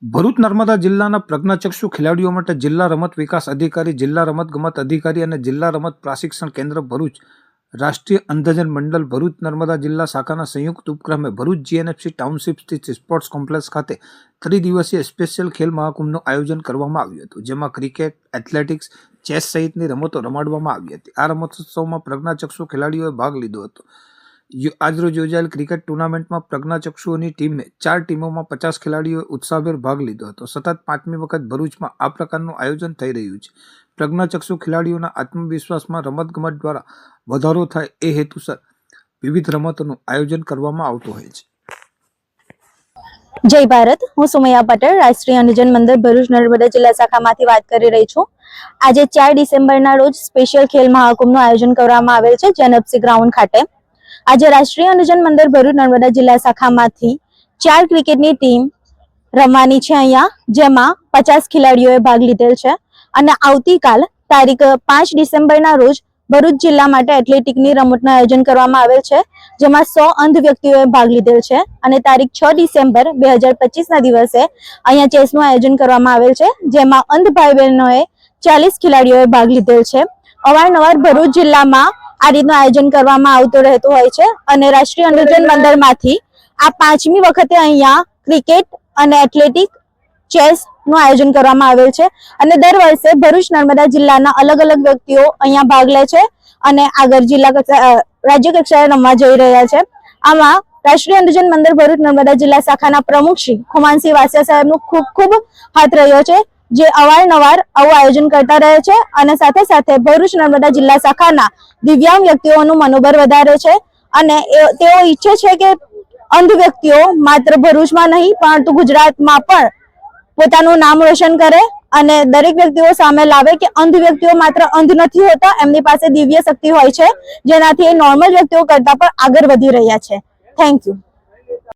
ભરૂચ નર્મદા જિલ્લાના પ્રજ્ઞાચક્ષુ ખેલાડીઓ માટે જિલ્લા રમત વિકાસ અધિકારી, જિલ્લા રમતગમત અધિકારી અને જિલ્લા રમત પ્રશિક્ષણ કેન્દ્ર ભરૂચ, રાષ્ટ્રીય અંધજન મંડળ ભરૂચ નર્મદા જિલ્લા શાખાના સંયુક્ત ઉપક્રમે ભરૂચ જીએનએફસી ટાઉનશીપ સ્થિત સ્પોર્ટ્સ કોમ્પ્લેક્સ ખાતે ત્રિદિવસીય સ્પેશિયલ ખેલ મહાકુંભનું આયોજન કરવામાં આવ્યું હતું, જેમાં ક્રિકેટ, એથ્લેટિક્સ, ચેસ સહિતની રમતો રમાડવામાં આવી હતી. આ રમતોત્સવમાં પ્રજ્ઞાચક્ષુ ખેલાડીઓએ ભાગ લીધો હતો. આજરોજ યોજાયેલ ક્રિકેટ ટુર્નામેન્ટમાં પ્રજ્ઞાચક્ષુઓની ટીમે 4 ટીમોમાં 50 ખેલાડીઓએ ઉત્સાહભેર ભાગ લીધો હતો. સતત 5મી વખત ભરૂચમાં આ પ્રકારનું આયોજન થઈ રહ્યું છે. પ્રજ્ઞાચક્ષુ ખેલાડીઓના આત્મવિશ્વાસમાં રમતગમત દ્વારા વધારો થાય એ હેતુસર વિવિધ રમતોનું આયોજન કરવામાં આવતું હોય છે. જય ભારત. હું સુમૈયા પટેલ, રાષ્ટ્રીય અંધજન મંડળ ભરૂચ નર્મદા જિલ્લા શાખામાંથી વાત કરી રહી છું. આજે 4 ડિસેમ્બરના રોજ સ્પેશિયલ ખેલ મહાકુંભનું આયોજન કરવામાં આવેલ છે જેએનએફસી ગ્રાઉન્ડ ખાતે. આજે રાષ્ટ્રીય અંધજન મંડળ ભરૂચ નર્મદા જિલ્લા શાખામાંથી 4 ક્રિકેટની ટીમ રમવાની છે અહીંયા, જેમાં 50 ખેલાડીઓએ ભાગ લીધેલ છે. અને આવતીકાલ તારીખ 5 ડિસેમ્બરના રોજ ભરૂચ જિલ્લા માટે એથ્લેટિકની રમતનું આયોજન કરવામાં આવેલ છે, જેમાં 100 અંધ વ્યક્તિઓએ ભાગ લીધેલ છે. અને તારીખ 6 ડિસેમ્બર 2025ના દિવસે અહીંયા ચેસનું આયોજન કરવામાં આવેલ છે, જેમાં અંધ ભાઈ બહેનોએ 40 ખેલાડીઓએ ભાગ લીધેલ છે. અવારનવાર ભરૂચ જિલ્લામાં આ રીતનું આયોજન કરવામાં આવતું રહેતું હોય છે. અને રાષ્ટ્રીય અંધજન મંડળમાંથી આ 5મી વખતે અહીંયા ક્રિકેટ અને એથ્લેટિક, ચેસ નું આયોજન કરવામાં આવેલ છે. અને દર વર્ષે ભરૂચ નર્મદા જિલ્લાના અલગ અલગ વ્યક્તિઓ અહીંયા ભાગ લે છે અને આગળ જિલ્લા રાજ્ય કક્ષાએ રમવા જઈ રહ્યા છે. આમાં રાષ્ટ્રીય અંધજન મંડળ ભરૂચ નર્મદા જિલ્લા શાખાના પ્રમુખ શ્રી ખુમાનસિંહ વાસિયા સાહેબનો ખૂબ હાથ રહ્યો છે, જે અવારનવાર આવું આયોજન કરતા રહે છે અને સાથે સાથે ભરૂચ નર્મદા જિલ્લા શાખાના દિવ્યાંગ વ્યક્તિઓનું મનોબળ વધારે છે. અને તેઓ ઈચ્છે છે કે અંધ વ્યક્તિઓ માત્ર ભરૂચમાં નહીં પરંતુ ગુજરાતમાં પણ પોતાનું નામ રોશન કરે અને દરેક વ્યક્તિઓ સામે લાવે કે અંધ વ્યક્તિઓ માત્ર અંધ નથી હોતા, એમની પાસે દિવ્ય શક્તિ હોય છે, જેનાથી એ નોર્મલ વ્યક્તિઓ કરતા પણ આગળ વધી રહ્યા છે. Thank you.